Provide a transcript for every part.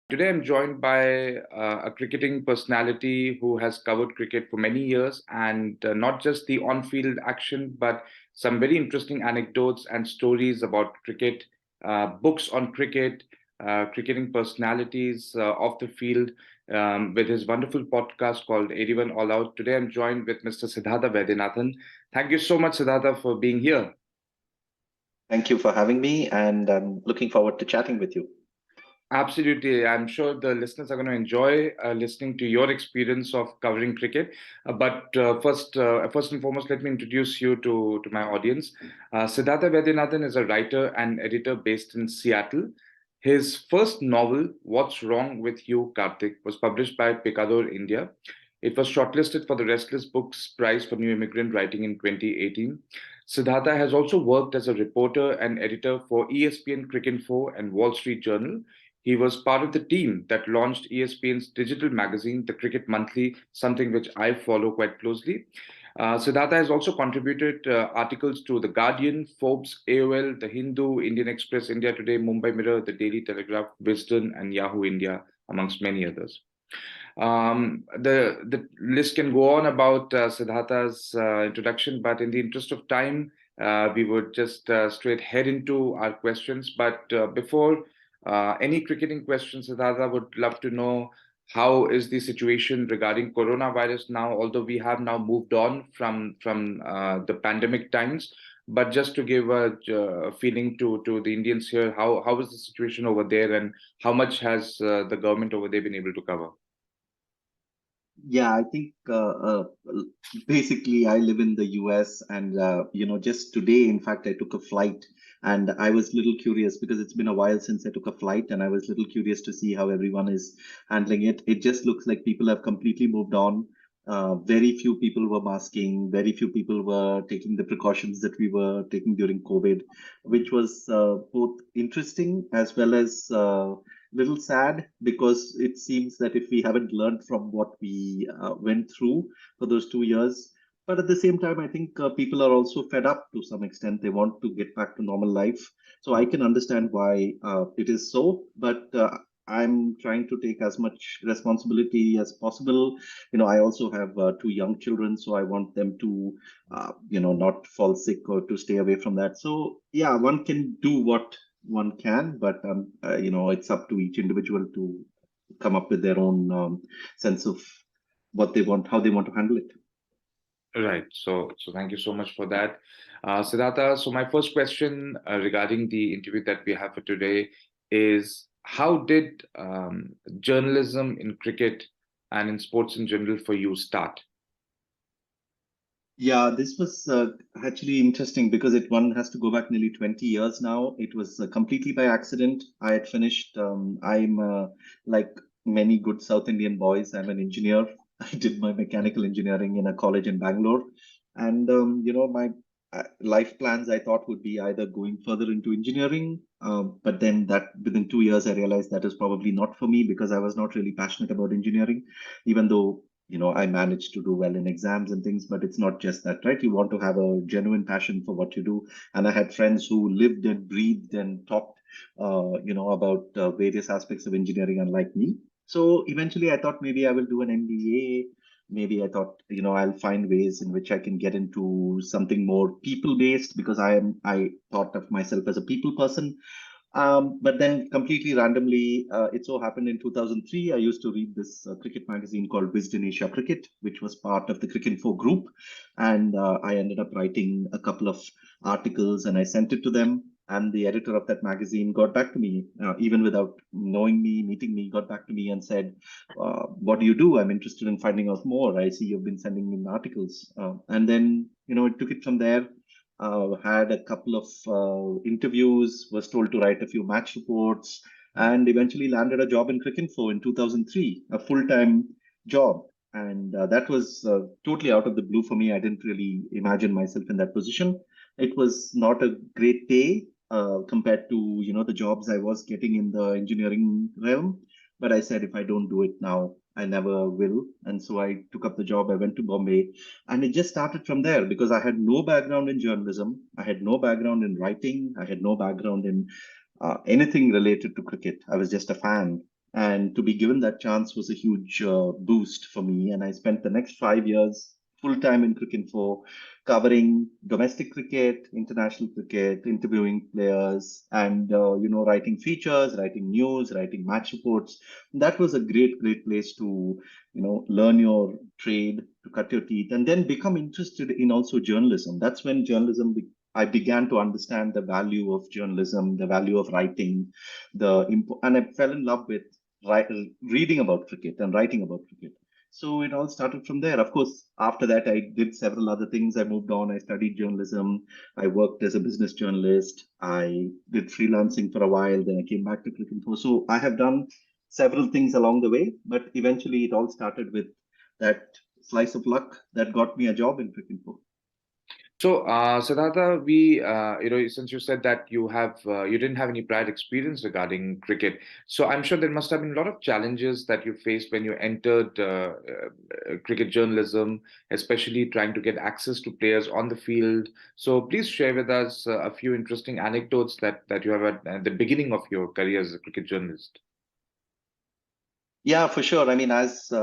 Today, I'm joined by a cricketing personality who has covered cricket for many years and not just the on field action, but some very interesting anecdotes and stories about cricket, books on cricket, cricketing personalities off the field with his wonderful podcast called 81 All Out. Today, I'm joined with Mr. Siddhartha Vaidyanathan. Thank you so much, Siddhartha, for being here. Thank you for having me, and I'm looking forward to chatting with you. Absolutely. I'm sure the listeners are going to enjoy listening to your experience of covering cricket. First and foremost, let me introduce you to my audience. Siddhartha Vaidyanathan is a writer and editor based in Seattle. His first novel, What's Wrong with You, Karthik, was published by Picador India. It was shortlisted for the Restless Books Prize for New Immigrant Writing in 2018. Siddhartha has also worked as a reporter and editor for ESPNCcricinfo and Wall Street Journal. He was part of the team that launched ESPN's digital magazine, The Cricket Monthly, something which I follow quite closely. Siddhartha has also contributed articles to The Guardian, Forbes, AOL, The Hindu, Indian Express, India Today, Mumbai Mirror, The Daily Telegraph, Wisden and Yahoo India, amongst many others. The list can go on about Siddhartha's introduction, but in the interest of time, we would just straight head into our questions. But before any cricketing questions, Siddhartha, would love to know how is the situation regarding coronavirus now, although we have now moved on from the pandemic times. But just to give a feeling to the Indians here, how is the situation over there, and how much has the government over there been able to cover? Yeah, I think basically I live in the US, and just today, in fact, I took a flight, and I was a little curious because it's been a while since I took a flight, and I was a little curious to see how everyone is handling it. It just looks like people have completely moved on. Very few people were masking, very few people were taking the precautions that we were taking during COVID, which was both interesting as well as little sad, because it seems that if we haven't learned from what we went through for those 2 years. But at the same time, I think people are also fed up to some extent. They want to get back to normal life. So I can understand why it is so. But I'm trying to take as much responsibility as possible. I also have two young children, so I want them to, not fall sick or to stay away from that. So yeah, one can do what one can, but it's up to each individual to come up with their own sense of what they want, how they want to handle it. Right. So thank you so much for that, Siddhartha. So my first question regarding the interview that we have for today is how did journalism in cricket and in sports in general for you start? Yeah, this was actually interesting because it one has to go back nearly 20 years now. It was completely by accident. I had finished. I'm like many good South Indian boys. I'm an engineer. I did my mechanical engineering in a college in Bangalore, and my life plans I thought would be either going further into engineering, but then that within 2 years I realized that is probably not for me because I was not really passionate about engineering, even though I managed to do well in exams and things. But it's not just that, right? You want to have a genuine passion for what you do. And I had friends who lived and breathed and talked about various aspects of engineering, unlike me. So eventually I thought maybe I will do an MBA. Maybe I thought, I'll find ways in which I can get into something more people based, because I thought of myself as a people person. But then completely randomly, it so happened in 2003, I used to read this cricket magazine called Wisden Asia Cricket, which was part of the Cricinfo group. And I ended up writing a couple of articles and I sent it to them. And the editor of that magazine got back to me, even without knowing me, meeting me, got back to me and said, what do you do? I'm interested in finding out more. I see you've been sending me articles. And then, it took it from there. Had a couple of interviews, was told to write a few match reports, and eventually landed a job in Cricinfo in 2003, a full-time job. And that was totally out of the blue for me. I didn't really imagine myself in that position. It was not a great pay compared to the jobs I was getting in the engineering realm. But I said, if I don't do it now, I never will. And so I took up the job. I went to Bombay, and it just started from there because I had no background in journalism. I had no background in writing. I had no background in anything related to cricket. I was just a fan. And to be given that chance was a huge boost for me. And I spent the next 5 years full time in Cricinfo, covering domestic cricket, international cricket, interviewing players, and writing features, writing news, writing match reports. That was a great place to learn your trade, to cut your teeth, and then become interested in also journalism. That's when I began to understand the value of journalism, the value of writing, and I fell in love with reading about cricket and writing about cricket. So it all started from there. Of course, after that, I did several other things. I moved on. I studied journalism. I worked as a business journalist. I did freelancing for a while. Then I came back to cricket. So I have done several things along the way, but eventually it all started with that slice of luck that got me a job in cricket. So, Siddhartha, since you said that you didn't have any prior experience regarding cricket, so I'm sure there must have been a lot of challenges that you faced when you entered cricket journalism, especially trying to get access to players on the field. So, please share with us a few interesting anecdotes that you have at the beginning of your career as a cricket journalist. Yeah, for sure. I mean, as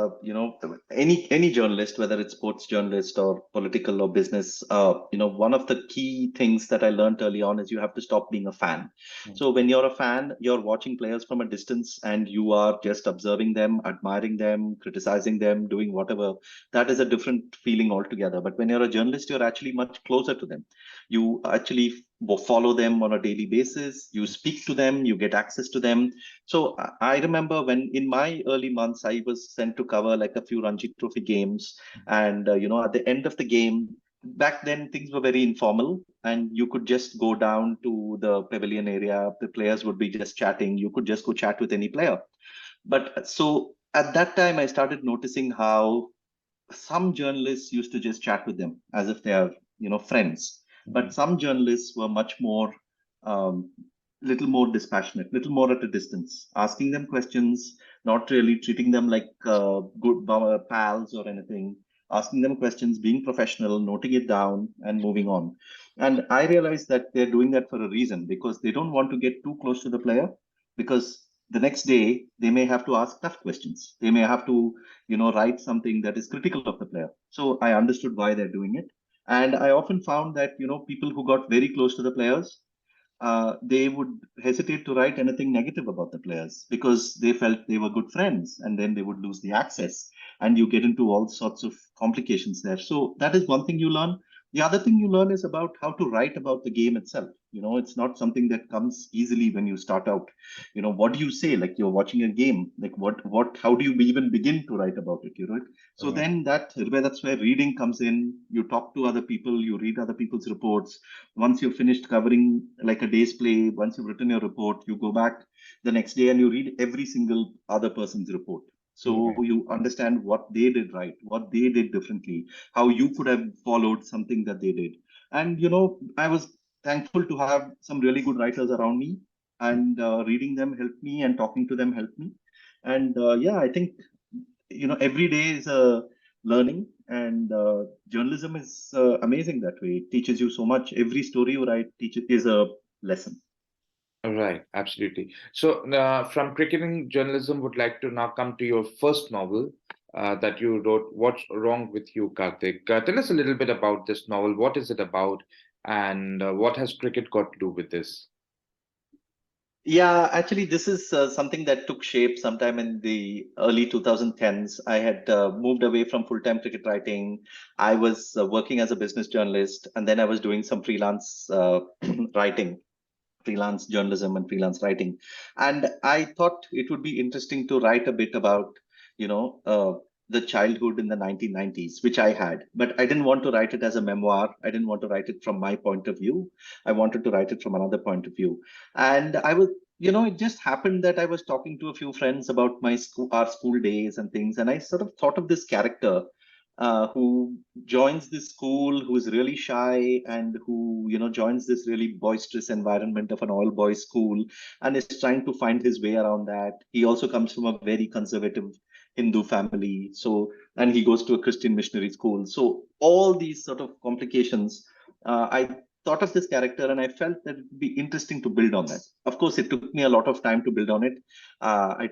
any journalist, whether it's sports journalist or political or business, one of the key things that I learned early on is you have to stop being a fan. So when you're a fan, you're watching players from a distance and you are just observing them, admiring them, criticizing them, doing whatever. That is a different feeling altogether. But when you're a journalist, you're actually much closer to them. You actually follow them on a daily basis. You speak to them. You get access to them. So I remember when in my early months, I was sent to cover like a few Ranji Trophy games. And, at the end of the game, back then things were very informal and you could just go down to the pavilion area. The players would be just chatting. You could just go chat with any player. But so at that time, I started noticing how some journalists used to just chat with them as if they are friends, but some journalists were much more um, little more dispassionate, little more at a distance, asking them questions, not really treating them like good pals or anything, asking them questions, being professional, noting it down and moving on. And I realized that they're doing that for a reason, because they don't want to get too close to the player, because the next day they may have to ask tough questions, they may have to write something that is critical of the player. So I understood why they're doing it. And I often found that people who got very close to the players, they would hesitate to write anything negative about the players because they felt they were good friends, and then they would lose the access and you get into all sorts of complications there. So that is one thing you learn. The other thing you learn is about how to write about the game itself. It's not something that comes easily when you start out. What do you say? Like, you're watching a game, like how do you even begin to write about it? So then that's where reading comes in. You talk to other people, you read other people's reports. Once you've finished covering like a day's play, once you've written your report, you go back the next day and you read every single other person's report. So you understand what they did right, what they did differently, how you could have followed something that they did. And I was thankful to have some really good writers around me, and reading them helped me and talking to them helped me. And yeah, I think every day is a learning, and journalism is amazing that way. It teaches you so much. Every story you write teaches is a lesson. Right, absolutely. So, from cricketing journalism, would like to now come to your first novel that you wrote, What's Wrong with You, Karthik? Tell us a little bit about this novel. What is it about, and what has cricket got to do with this? Yeah, actually, this is something that took shape sometime in the early 2010s. I had moved away from full-time cricket writing. I was working as a business journalist, and then I was doing some freelance writing, freelance journalism and freelance writing. And I thought it would be interesting to write a bit about, you know, uh, the childhood in the 1990s, which I had. But I didn't want to write it as a memoir. I didn't want to write it from my point of view. I wanted to write it from another point of view. And I was, it just happened that I was talking to a few friends about our school days and things. And I sort of thought of this character who joins this school, who's really shy, and who joins this really boisterous environment of an all boys school, and is trying to find his way around that. He also comes from a very conservative Hindu family, and he goes to a Christian missionary school. So all these sort of complications, I thought of this character, and I felt that it would be interesting to build on that. Of course, it took me a lot of time to build on it. I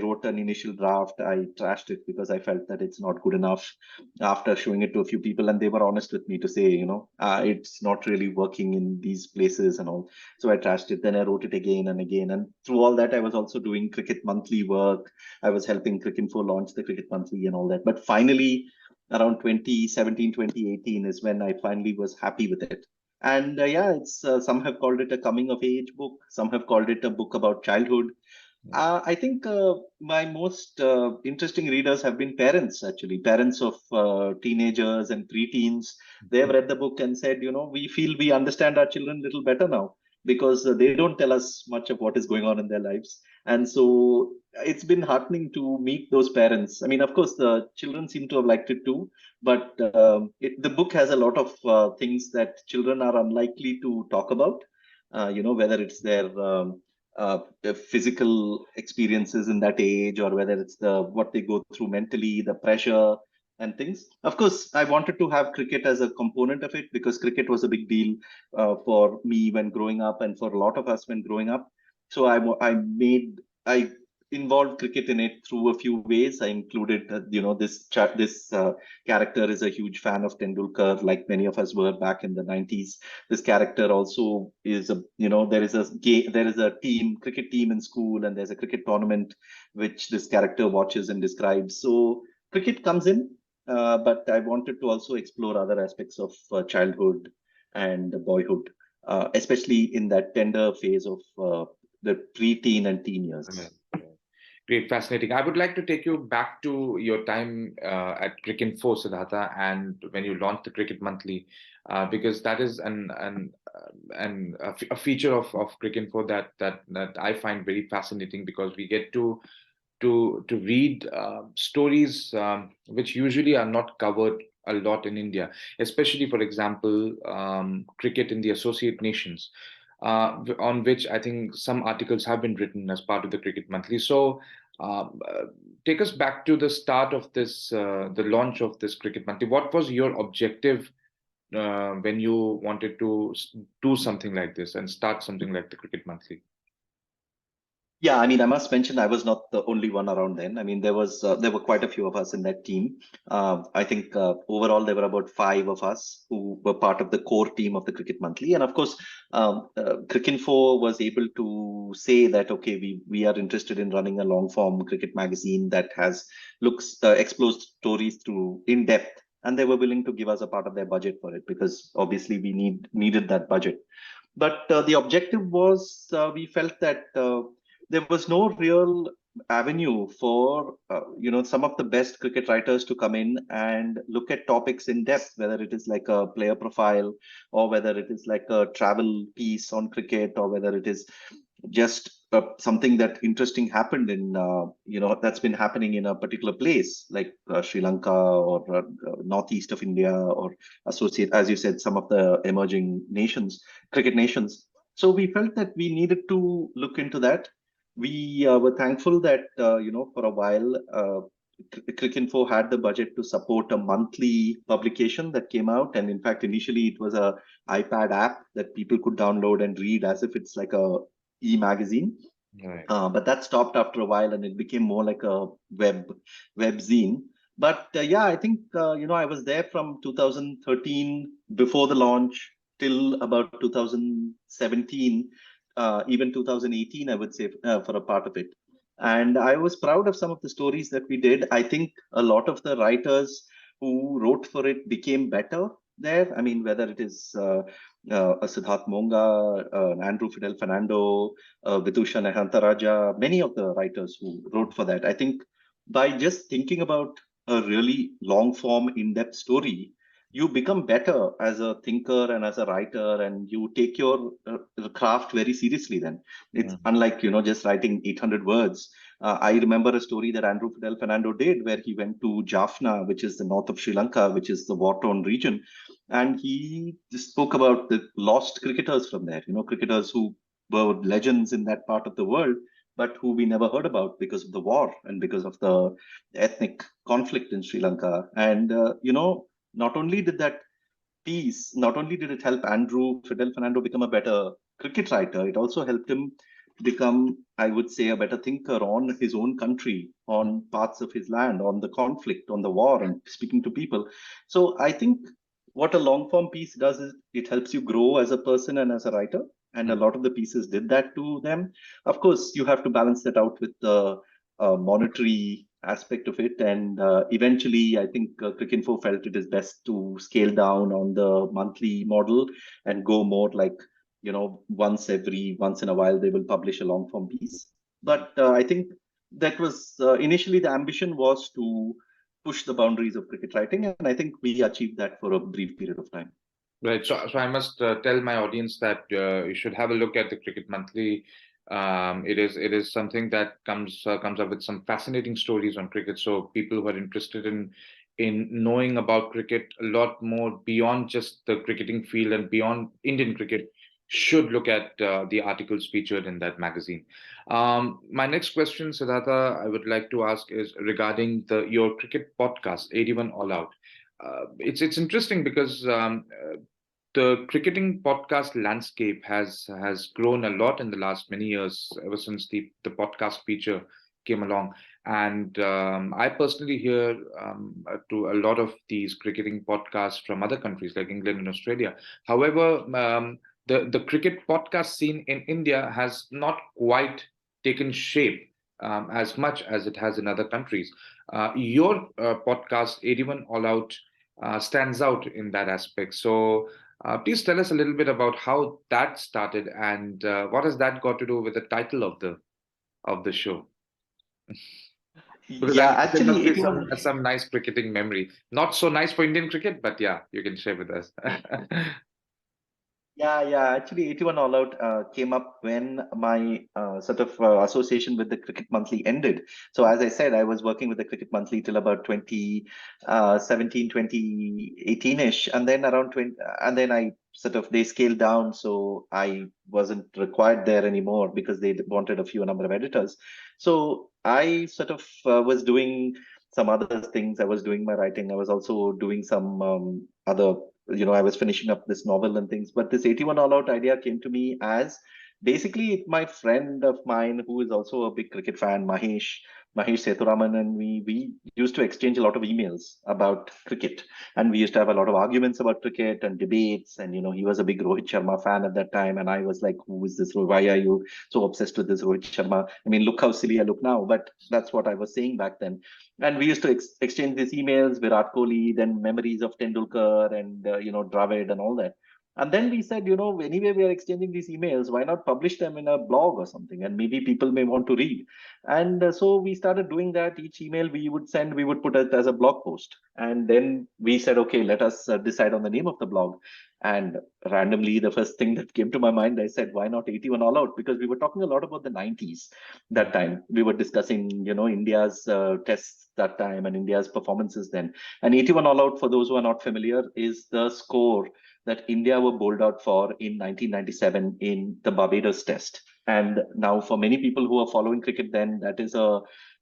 wrote an initial draft. I trashed it because I felt that it's not good enough. After showing it to a few people, and they were honest with me to say, it's not really working in these places and all. So I trashed it. Then I wrote it again and again. And through all that, I was also doing Cricket Monthly work. I was helping Cricinfo launch the Cricket Monthly and all that. But finally, around 2017, 2018 is when I finally was happy with it. And yeah, it's some have called it a coming of age book. Some have called it a book about childhood. I think my most interesting readers have been parents, actually, parents of teenagers and preteens. They have read the book and said, we feel we understand our children a little better now because they don't tell us much of what is going on in their lives. And so it's been heartening to meet those parents. I mean, of course, the children seem to have liked it too, but the book has a lot of things that children are unlikely to talk about, whether it's their physical experiences in that age, or whether it's what they go through mentally, the pressure and things. Of course, I wanted to have cricket as a component of it because cricket was a big deal for me when growing up, and for a lot of us when growing up. So I involved cricket in it through a few ways. I included, this character is a huge fan of Tendulkar, like many of us were back in the 90s. This character also is there is a cricket team in school, and there's a cricket tournament which this character watches and describes. So cricket comes in, but I wanted to also explore other aspects of childhood and boyhood, especially in that tender phase of the pre-teen and teen years. Great, fascinating. I would like to take you back to your time at Cricinfo, Siddhartha, and when you launched the Cricket Monthly, because that is a feature of Cricinfo that I find very fascinating, because we get to read stories which usually are not covered a lot in India, especially, for example, cricket in the associate nations, on which I think some articles have been written as part of the Cricket Monthly. So, take us back to the start of the launch of this Cricket Monthly. What was your objective when you wanted to do something like this and start something like the Cricket Monthly? Yeah, I mean, I must mention I was not the only one around then. I mean, there were quite a few of us in that team. I think overall there were about five of us who were part of the core team of the Cricket Monthly, and of course, Cricinfo was able to say that okay, we are interested in running a long form cricket magazine that explores stories through in depth, and they were willing to give us a part of their budget for it because obviously we needed that budget. But the objective was we felt that there was no real avenue for some of the best cricket writers to come in and look at topics in depth, whether it is like a player profile, or whether it is like a travel piece on cricket, or whether it is just something that interesting happened in that's been happening in a particular place like Sri Lanka, or northeast of India, or associate, as you said, some of the emerging nations, cricket nations. So we felt that we needed to look into that. We were thankful that for a while Cricinfo had the budget to support a monthly publication that came out, and in fact initially it was a iPad app that people could download and read as if it's like a e-magazine. Right. But that stopped after a while, and it became more like a web zine. But yeah, I think I was there from 2013 before the launch till about 2017, even 2018, I would say, for a part of it. And I was proud of some of the stories that we did. I think a lot of the writers who wrote for it became better there. I mean, whether it is a Siddharth Monga, Andrew Fidel Fernando, Vidusha Nehantaraja, many of the writers who wrote for that. I think by just thinking about a really long form, in depth story, you become better as a thinker and as a writer, and you take your craft very seriously then. It's unlike, just writing 800 words. I remember a story that Andrew Fidel Fernando did where he went to Jaffna, which is the north of Sri Lanka, which is the war-torn region. And he just spoke about the lost cricketers from there, cricketers who were legends in that part of the world, but who we never heard about because of the war and because of the ethnic conflict in Sri Lanka. And, not only did that piece, not only did it help Fidel Fernando become a better cricket writer, it also helped him become, I would say, a better thinker on his own country, on parts of his land, on the conflict, on the war, and speaking to people. So I think what a long form piece does is it helps you grow as a person and as a writer. And a lot of the pieces did that to them. Of course, you have to balance that out with the monetary aspect of it. And eventually, I think Cricinfo felt it is best to scale down on the monthly model and go more like, once in a while they will publish a long form piece. But I think that was initially the ambition was to push the boundaries of cricket writing, and I think we achieved that for a brief period of time. Right. So I must tell my audience that you should have a look at the Cricket Monthly. It is something that comes up with some fascinating stories on cricket. So people who are interested in knowing about cricket a lot more beyond just the cricketing field and beyond Indian cricket should look at the articles featured in that magazine. My next question, Siddhartha, I would like to ask is regarding your cricket podcast, 81 All Out. It's interesting because the cricketing podcast landscape has grown a lot in the last many years, ever since the podcast feature came along. And I personally hear to a lot of these cricketing podcasts from other countries like England and Australia. However, the cricket podcast scene in India has not quite taken shape as much as it has in other countries. Your podcast, 81 All Out, stands out in that aspect. So please tell us a little bit about how that started and what has that got to do with the title of the show? Because Yeah, I'm sure there must actually, be 81. some nice cricketing memory. Not so nice for Indian cricket, but yeah, you can share with us. Yeah. Actually, 81 All Out came up when my sort of association with the Cricket Monthly ended. So, as I said, I was working with the Cricket Monthly till about 2017, 2018-ish. And then around 20, and then they scaled down. So I wasn't required there anymore because they wanted a few number of editors. So I sort of was doing some other things. I was doing my writing. I was also doing some other, I was finishing up this novel and things. But this 81 All Out idea came to me as basically my friend of mine who is also a big cricket fan, Mahesh Sethuraman, and we used to exchange a lot of emails about cricket, and we used to have a lot of arguments about cricket and debates. And he was a big Rohit Sharma fan at that time, and I was like, "Who is this? Why are you so obsessed with this Rohit Sharma? I mean, look how silly I look now." But that's what I was saying back then. And we used to exchange these emails, Virat Kohli, then memories of Tendulkar and Dravid and all that. And then we said, anyway, we are exchanging these emails. Why not publish them in a blog or something? And maybe people may want to read. And so we started doing that. Each email we would send, we would put it as a blog post. And then we said, okay, let us decide on the name of the blog. And randomly, the first thing that came to my mind, I said, why not 81 All Out? Because we were talking a lot about the 90s that time. We were discussing, India's tests that time and India's performances then. And 81 All Out, for those who are not familiar, is the score that India were bowled out for in 1997 in the Barbados Test. And now, for many people who are following cricket, then that is a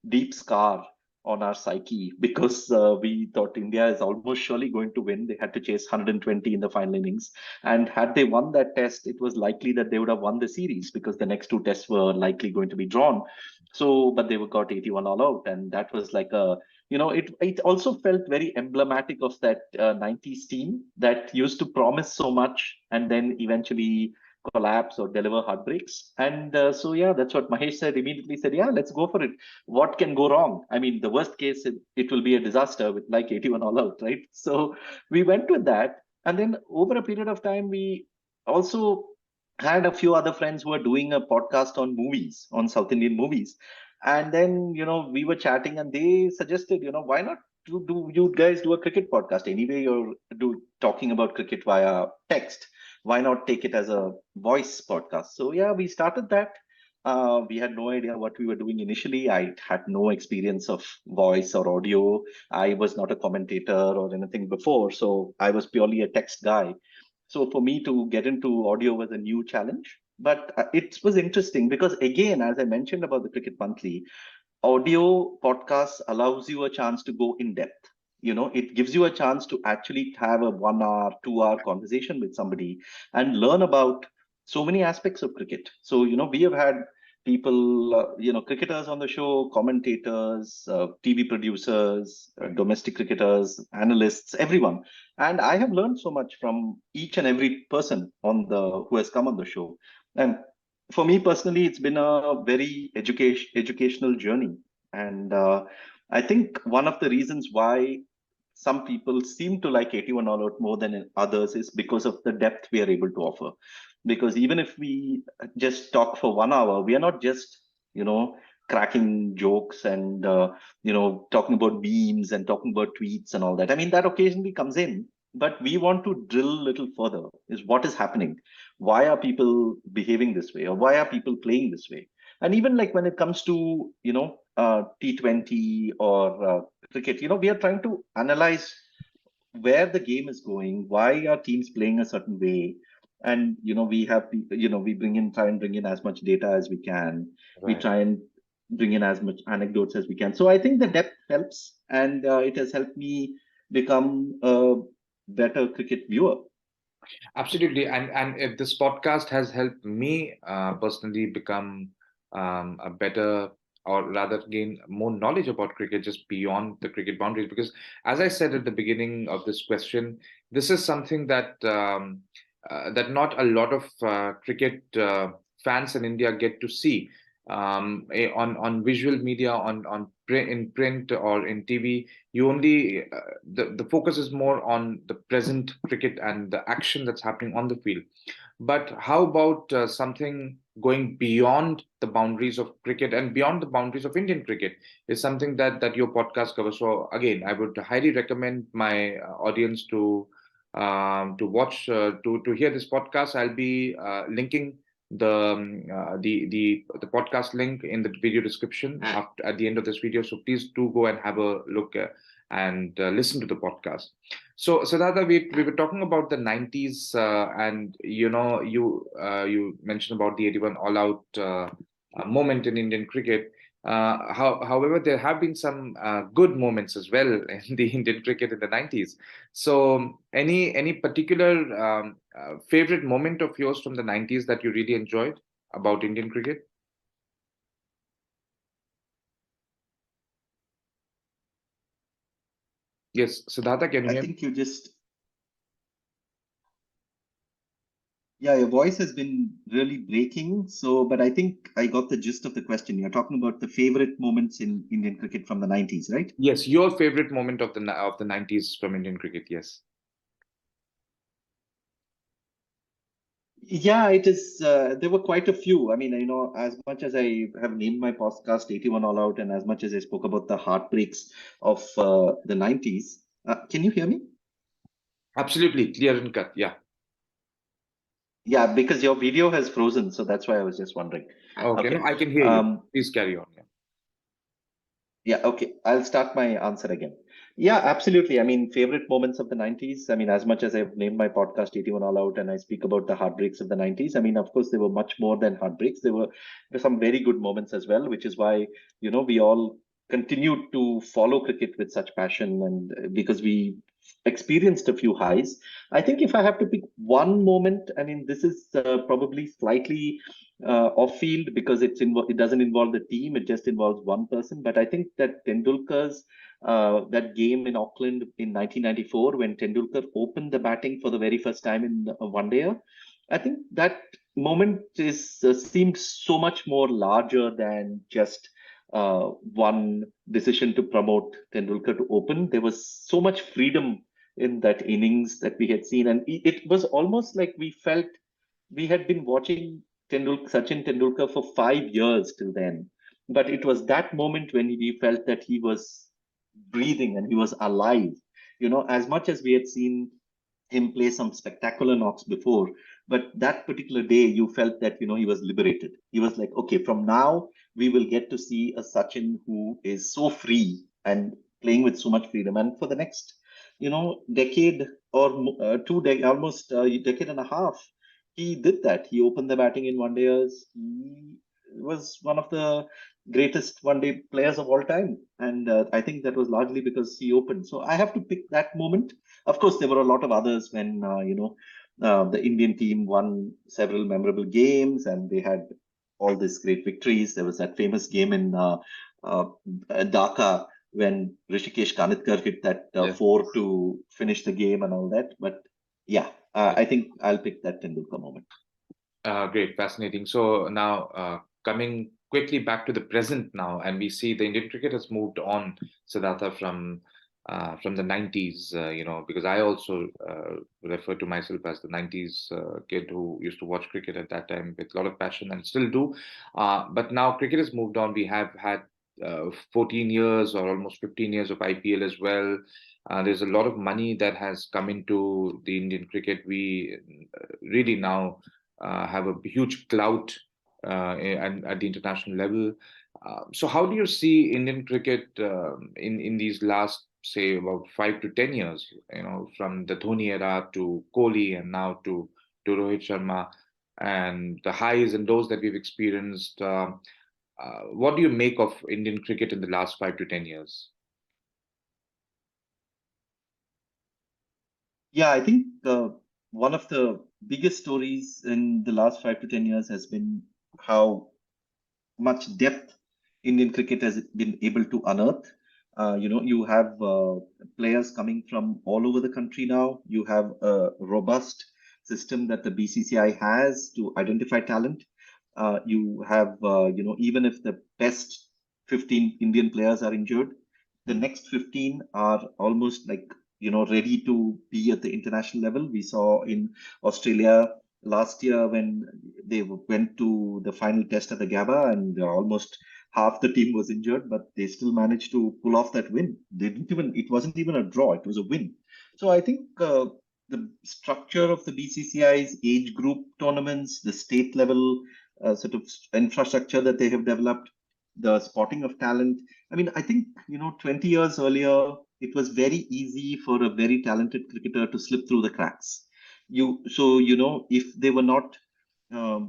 deep scar on our psyche because we thought India is almost surely going to win. They had to chase 120 in the final innings. And had they won that test, it was likely that they would have won the series because the next two tests were likely going to be drawn. So, but they were got 81 all out. And that was like it also felt very emblematic of that 90s team that used to promise so much and then eventually collapse or deliver heartbreaks. And so, yeah, that's what Mahesh said. Immediately said, yeah, let's go for it. What can go wrong? I mean, the worst case, it will be a disaster with like 81 all out, right? So we went with that. And then over a period of time, we also had a few other friends who were doing a podcast on movies, on South Indian movies. And then, we were chatting and they suggested, why not do you guys do a cricket podcast? Anyway, you're talking about cricket via text. Why not take it as a voice podcast? So yeah, we started that. We had no idea what we were doing initially. I had no experience of voice or audio. I was not a commentator or anything before. So I was purely a text guy. So for me to get into audio was a new challenge. But it was interesting because, again, as I mentioned about the Cricket Monthly, audio podcast allows you a chance to go in depth. it gives you a chance to actually have a 1 hour, 2 hour conversation with somebody and learn about so many aspects of cricket. So, we have had people, cricketers on the show, commentators, TV producers, Right. domestic cricketers, analysts, everyone. And I have learned so much from each and every person who has come on the show. And for me personally, it's been a very educational journey. And I think one of the reasons why some people seem to like 81 All Out more than others is because of the depth we are able to offer. Because even if we just talk for 1 hour, we are not just, cracking jokes and, talking about memes and talking about tweets and all that. I mean, that occasionally comes in, but we want to drill a little further is what is happening. Why are people behaving this way? Or why are people playing this way? And even like when it comes to, T20 or cricket, we are trying to analyze where the game is going, why are teams playing a certain way, and we try and bring in as much data as we can. We Right. try and bring in as much anecdotes as we can. So I think the depth helps, and it has helped me become a better cricket viewer. Absolutely, and if this podcast has helped me personally become a better, or rather gain more knowledge about cricket just beyond the cricket boundaries, because as I said at the beginning of this question, this is something that not a lot of cricket fans in India get to see on visual media, in print or in TV. You only the focus is more on the present cricket and the action that's happening on the field. But how about something going beyond the boundaries of cricket and beyond the boundaries of Indian cricket is something that your podcast covers. So again, I would highly recommend my audience to watch to hear this podcast. I'll be linking the podcast link in the video description at the end of this video. So please do go and have a look and listen to the podcast. So Siddhartha, we were talking about the 90s, and you mentioned about the 81 all out moment in Indian cricket. However, there have been some good moments as well in the Indian cricket in the 90s. So, any particular favorite moment of yours from the 90s that you really enjoyed about Indian cricket? Yes, Siddhartha, can you I hear me? think you just Yeah, your voice has been really breaking. So, but I think I got the gist of the question. You're talking about the favorite moments in Indian cricket from the 90s, right? Yes, your favorite moment of the 90s from Indian cricket. Yes. Yeah, it is. There were quite a few. I mean, as much as I have named my podcast 81 All Out, and as much as I spoke about the heartbreaks of the 90s, can you hear me? Absolutely, clear and cut. Yeah. Yeah, because your video has frozen. So that's why I was just wondering. Okay, no, Okay. I can hear you. Um, Please carry on. Yeah. Yeah, okay. I'll start my answer again. Yeah, absolutely. I mean, favorite moments of the 90s. I mean, as much as I've named my podcast 81 All Out and I speak about the heartbreaks of the 90s, I mean, of course, there were much more than heartbreaks. There were some very good moments as well, which is why, we all continued to follow cricket with such passion and because we experienced a few highs. I think if I have to pick one moment, I mean, this is probably slightly off field because it doesn't involve the team, it just involves one person. But I think that Tendulkar's that game in Auckland in 1994 when Tendulkar opened the batting for the very first time in one day, I think that moment is seemed so much more larger than just one decision to promote Tendulkar to open. There was so much freedom in that innings that we had seen, and it was almost like we felt we had been watching Sachin Tendulkar for 5 years till then. But it was that moment when we felt that he was breathing and he was alive. As much as we had seen him play some spectacular knocks before, but that particular day you felt that he was liberated. He was like, okay, from now we will get to see a Sachin who is so free and playing with so much freedom. And for the next, decade or almost a decade and a half, he did that. He opened the batting in one days. He was one of the greatest one-day players of all time. And I think that was largely because he opened. So I have to pick that moment. Of course, there were a lot of others when, the Indian team won several memorable games and they had all these great victories. There was that famous game in uh, Dhaka when Rishikesh Kanitkar hit that Yes. four to finish the game and all that. But yeah, I think I'll pick that Tendulkar moment. Great, fascinating. So now coming quickly back to the present now, and we see the Indian cricket has moved on, Siddhartha, from the 90s, because I also refer to myself as the 90s kid who used to watch cricket at that time with a lot of passion and still do. But now cricket has moved on. We have had 14 years or almost 15 years of IPL as well. There's a lot of money that has come into the Indian cricket. We really now have a huge clout at the international level. So, how do you see Indian cricket in these last, say, about 5 to 10 years? From the Dhoni era to Kohli, and now to Rohit Sharma, and the highs and lows that we've experienced. What do you make of Indian cricket in the last 5 to 10 years? Yeah, I think one of the biggest stories in the last 5 to 10 years has been how much depth Indian cricket has been able to unearth. You have players coming from all over the country now. You have a robust system that the BCCI has to identify talent. You have, even if the best 15 Indian players are injured, the Mm. next 15 are almost like, ready to be at the international level. We saw in Australia last year when they went to the final test at the Gabba and almost half the team was injured, but they still managed to pull off that win. It wasn't even a draw, it was a win. So I think the structure of the BCCI's age group tournaments, the state level sort of infrastructure that they have developed, the spotting of talent. I mean, I think, 20 years earlier, it was very easy for a very talented cricketer to slip through the cracks. If they were not,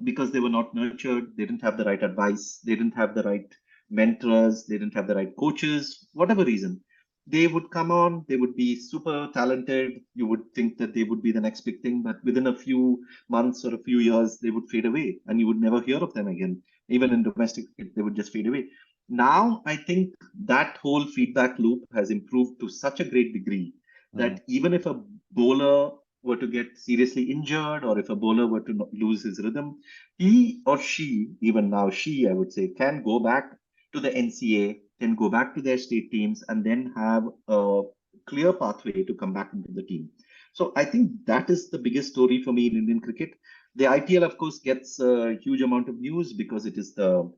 because they were not nurtured, they didn't have the right advice, they didn't have the right mentors, they didn't have the right coaches, whatever reason, they would come on, they would be super talented. You would think that they would be the next big thing, but within a few months or a few years, they would fade away and you would never hear of them again. Even in domestic cricket, they would just fade away. Now, I think that whole feedback loop has improved to such a great degree Mm. that even if a bowler were to get seriously injured or if a bowler were to lose his rhythm, he or she, even now she, I would say, can go back to the NCA, can go back to their state teams, and then have a clear pathway to come back into the team. So I think that is the biggest story for me in Indian cricket. The IPL, of course, gets a huge amount of news because it is the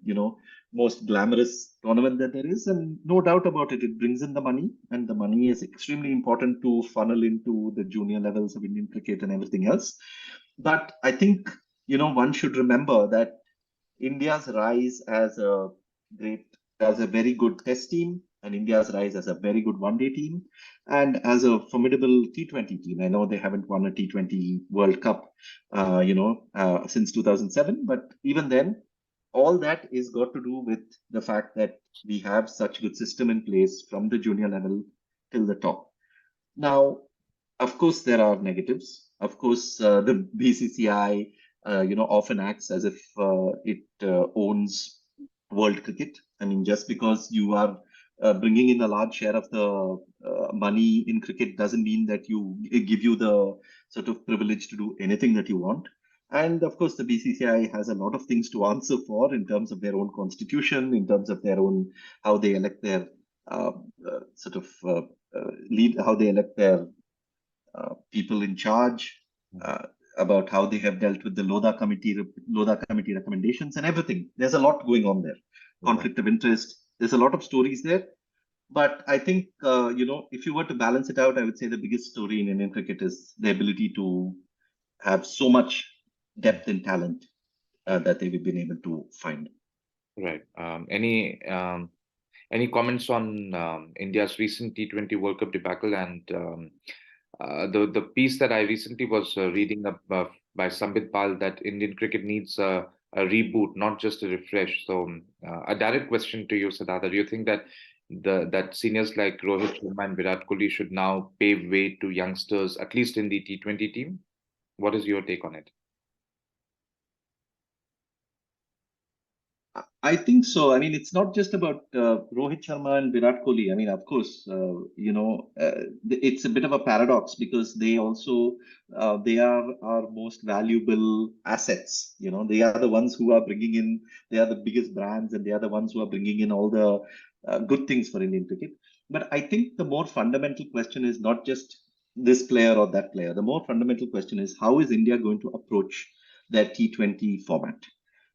most glamorous tournament that there is, and no doubt about it, it brings in the money, and the money is extremely important to funnel into the junior levels of Indian cricket and everything else. But I think one should remember that India's rise great as a very good test team, and India's rise as a very good one-day team, and as a formidable T20 team. I know they haven't won a T20 World Cup, since 2007, but even then, all that is got to do with the fact that we have such good system in place from the junior level till the top. Now, of course, there are negatives. Of course, the BCCI, often acts as if it owns world cricket. I mean, just because you are bringing in a large share of the money in cricket doesn't mean that it give you the sort of privilege to do anything that you want. And of course, the BCCI has a lot of things to answer for in terms of their own constitution, in terms of their own how they elect their uh, sort of lead, how they elect their people in charge, uh, about how they have dealt with the Lodha committee recommendations and everything. There's a lot going on there. Right. Conflict of interest. There's a lot of stories there. But I think if you were to balance it out, I would say the biggest story in Indian cricket is the ability to have so much depth and talent that they've been able to find. Right. Any comments on India's recent T20 World Cup debacle and the piece that I recently was reading by Sambit Pal that Indian cricket needs a reboot, not just a refresh. So, a direct question to you, Siddhartha: do you think that that seniors like Rohit Sharma and Virat Kohli should now pave way to youngsters, at least in the T20 team? What is your take on it? I think so. I mean, it's not just about Rohit Sharma and Virat Kohli. I mean, of course, it's a bit of a paradox because they also they are our most valuable assets. You know, they are the ones who are bringing in. They are the biggest brands, and they are the ones who are bringing in all the good things for Indian cricket. But I think the more fundamental question is not just this player or that player. The more fundamental question is how is India going to approach their T20 format?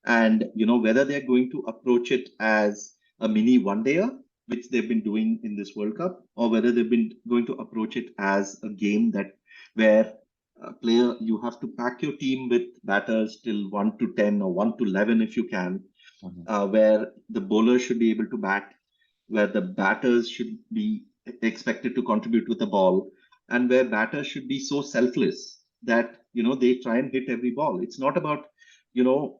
And whether they're going to approach it as a mini one dayer, which they've been doing in this World Cup, or whether they've been going to approach it as a game that where player you have to pack your team with batters till 1 to 10 or 1 to 11 if you can, Mhm. where the bowler should be able to bat, where the batters should be expected to contribute with the ball, and where batters should be so selfless that they try and hit every ball. It's not about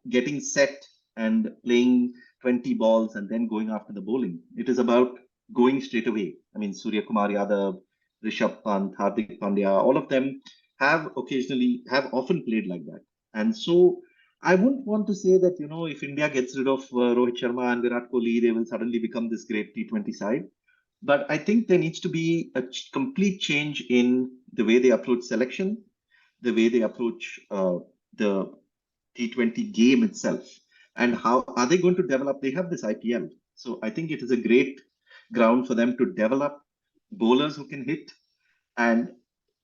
getting set and playing 20 balls and then going after the bowling. It is about going straight away. I mean, Surya Kumar Yadav, Rishabh Pant, Hardik Pandya, all of them have often played like that. And so I wouldn't want to say that, if India gets rid of Rohit Sharma and Virat Kohli, they will suddenly become this great T20 side. But I think there needs to be a complete change in the way they approach selection, the way they approach the T20 game itself, and how are they going to develop? They have this IPL. So I think it is a great ground for them to develop bowlers who can hit and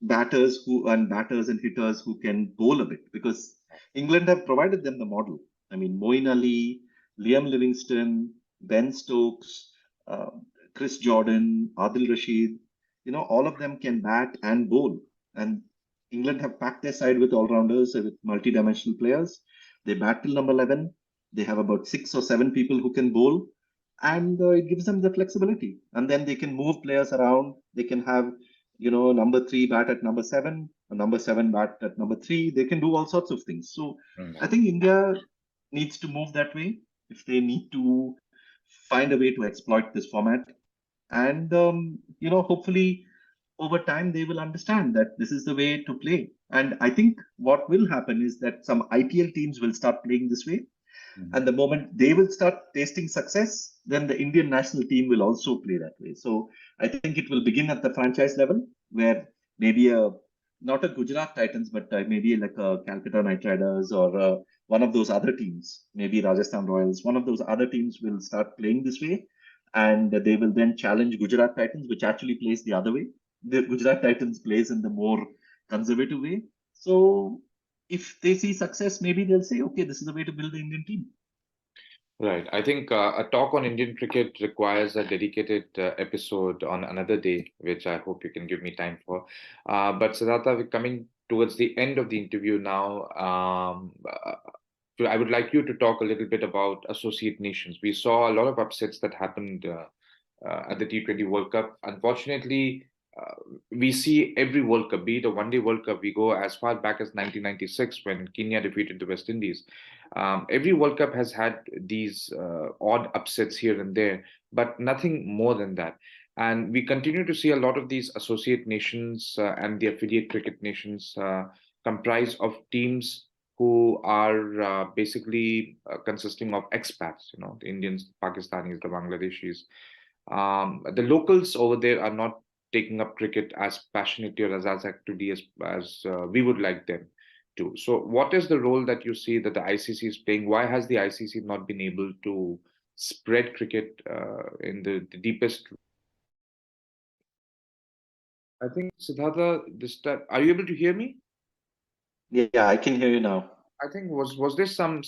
batters and hitters who can bowl a bit because England have provided them the model. I mean, Moeen Ali, Liam Livingston, Ben Stokes, uh, Chris Jordan, Adil Rashid, all of them can bat and bowl. And England have packed their side with all-rounders, with multi-dimensional players. They bat till number 11. They have about 6 or 7 people who can bowl, and it gives them the flexibility. And then they can move players around. They can have number three bat at number seven, or number seven bat at number three. They can do all sorts of things. So I think India needs to move that way if they need to find a way to exploit this format. And, hopefully over time they will understand that this is the way to play. And I think what will happen is that some IPL teams will start playing this way. Mhm. And the moment they will start tasting success, then the Indian national team will also play that way. So I think it will begin at the franchise level, where maybe not a Gujarat Titans, but maybe like a Calcutta Knight Riders or one of those other teams, maybe Rajasthan Royals, one of those other teams will start playing this way. And they will then challenge Gujarat Titans, which actually plays the other way. The Gujarat Titans plays in the more conservative way. So if they see success, maybe they'll say, okay, this is the way to build the Indian team. Right. I think a talk on Indian cricket requires a dedicated episode on another day, which I hope you can give me time for. But Siddhartha, we're coming towards the end of the interview now. So I would like you to talk a little bit about associate nations. We saw a lot of upsets that happened at the T20 World Cup. Unfortunately, we see every World Cup, be it a one-day World Cup, we go as far back as 1996 when Kenya defeated the West Indies. Every World Cup has had these odd upsets here and there, but nothing more than that. And we continue to see a lot of these associate nations and the affiliate cricket nations comprise of teams who are basically consisting of expats, the Indians, Pakistanis, the Bangladeshis. The locals over there are not taking up cricket as passionately or as actively as we would like them to. So, what is the role that you see that the ICC is playing? Why has the ICC not been able to spread cricket in the deepest? I think Siddhartha, this time, are you able to hear me? Yeah, I can hear you now. I think was there some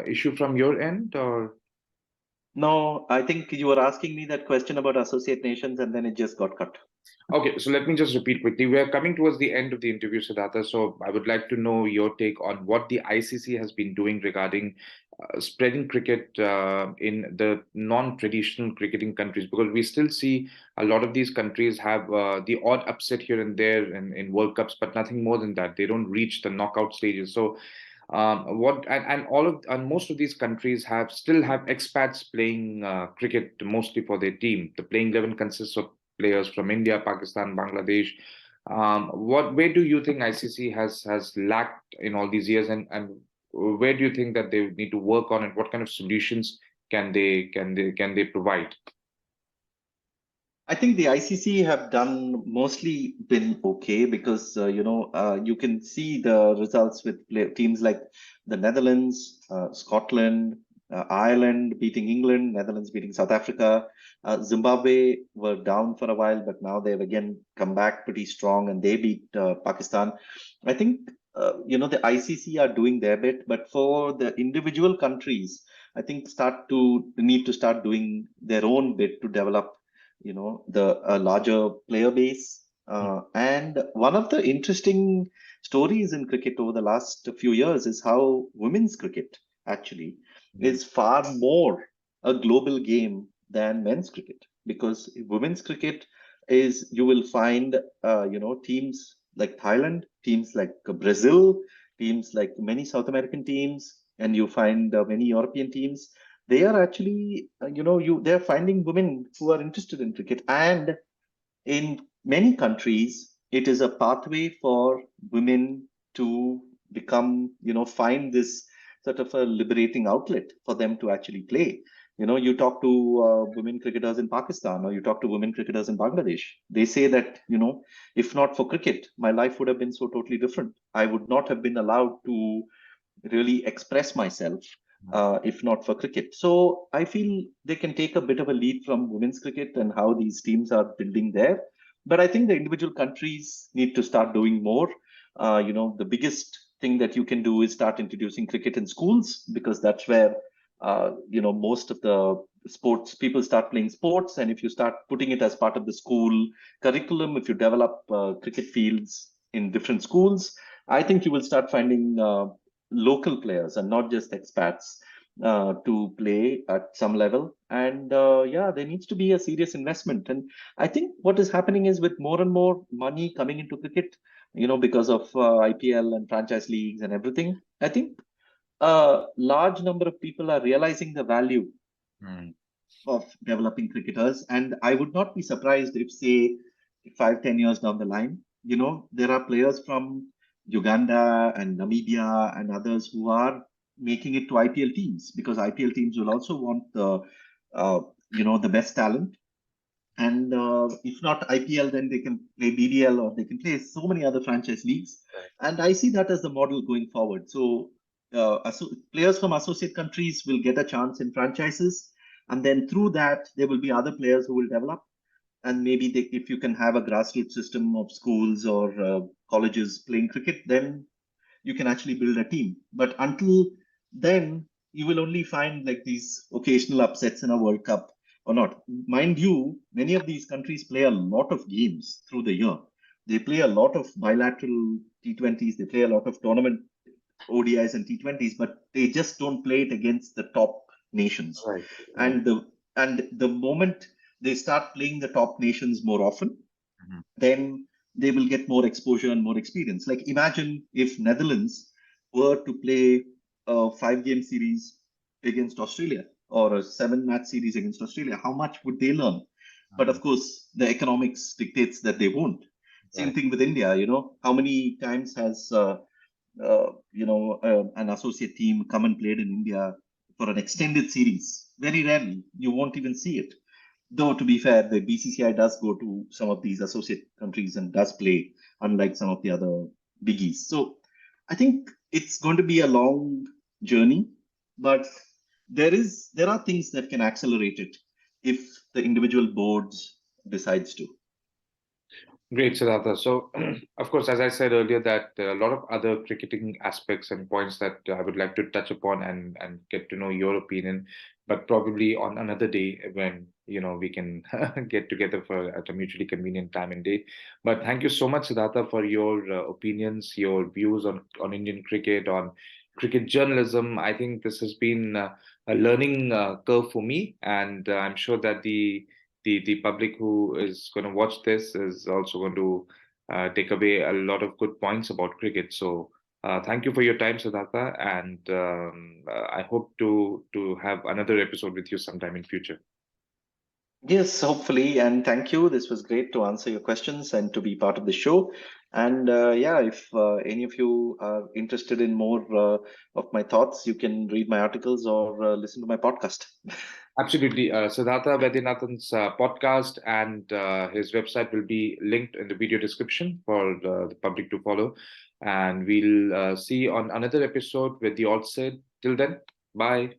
issue from your end or? No, I think you were asking me that question about associate nations and then it just got cut. Okay, so let me just repeat quickly. We are coming towards the end of the interview, Siddhartha. So I would like to know your take on what the ICC has been doing regarding spreading cricket in the non-traditional cricketing countries, because we still see a lot of these countries have the odd upset here and there in World Cups, but nothing more than that. They don't reach the knockout stages. So What and all of and most of these countries still have expats playing cricket mostly for their team. The playing 11 consists of players from India, Pakistan, Bangladesh. Where do you think ICC has lacked in all these years, and where do you think that they need to work on, and what kind of solutions can they provide? I think the ICC have done mostly been okay because you can see the results with teams like the Netherlands, Scotland, Ireland beating England, Netherlands beating South Africa. Zimbabwe were down for a while, but now they've again come back pretty strong and they beat Pakistan. I think the ICC are doing their bit, but for the individual countries, I think need to start doing their own bit to develop the larger player base. And one of the interesting stories in cricket over the last few years is how women's cricket actually is far more a global game than men's cricket, because women's cricket is, you will find teams like Thailand, teams like Brazil, teams like many South American teams, and you find many European teams. They are actually they're finding women who are interested in cricket, and in many countries it is a pathway for women to become, find this sort of a liberating outlet for them to actually play. You talk to women cricketers in Pakistan, or you talk to women cricketers in Bangladesh, they say that, if not for cricket, my life would have been so totally different. I would not have been allowed to really express myself if not for cricket. So I feel they can take a bit of a lead from women's cricket and how these teams are building there. But I think the individual countries need to start doing more. The biggest thing that you can do is start introducing cricket in schools, because that's where most of the sports people start playing sports. And if you start putting it as part of the school curriculum, if you develop cricket fields in different schools, I think you will start finding local players and not just expats to play at some level. And yeah, there needs to be a serious investment. And I think what is happening is, with more and more money coming into cricket, because of IPL and franchise leagues and everything, I think a large number of people are realizing the value Mm. of developing cricketers. And I would not be surprised if, say, 5, 10 years down the line, there are players from Uganda and Namibia and others who are making it to IPL teams, because IPL teams will also want the best talent. And if not IPL, then they can play BDL, or they can play so many other franchise leagues. And I see that as the model going forward. So players from associate countries will get a chance in franchises. And then through that, there will be other players who will develop. And maybe if you can have a grassroots system of schools or colleges playing cricket, then you can actually build a team. But until then, you will only find like these occasional upsets in a World Cup or not. Mind you, many of these countries play a lot of games through the year. They play a lot of bilateral T20s, they play a lot of tournament ODIs and T20s, but they just don't play it against the top nations. Right. Right. And the moment they start playing the top nations more often, Mhm. then they will get more exposure and more experience. Like, imagine if Netherlands were to play a 5 game series against Australia, or a 7 match series against Australia, how much would they learn? But of course, the economics dictates that they won't. Same Right. thing with India. How many times has an associate team come and played in India for an extended series? Very rarely. You won't even see it. Though, to be fair, the BCCI does go to some of these associate countries and does play, unlike some of the other biggies. So I think it's going to be a long journey, but there are things that can accelerate it if the individual boards decides to. Great, Siddhartha. So, of course, as I said earlier, that there are a lot of other cricketing aspects and points that I would like to touch upon and get to know your opinion, but probably on another day when we can get together for at a mutually convenient time and date. But thank you so much, Siddhartha, for your opinions, your views on Indian cricket, on cricket journalism. I think this has been a learning curve for me, and I'm sure that the public who is going to watch this is also going to take away a lot of good points about cricket. So Thank you for your time, Siddhartha, and I hope to have another episode with you sometime in future. Yes, hopefully. And thank you. This was great to answer your questions and to be part of the show. And yeah, if any of you are interested in more of my thoughts, you can read my articles or listen to my podcast. Absolutely. Siddhartha Vaidyanathan's podcast and his website will be linked in the video description for the public to follow. And we'll see you on another episode with the all said. Till then, bye.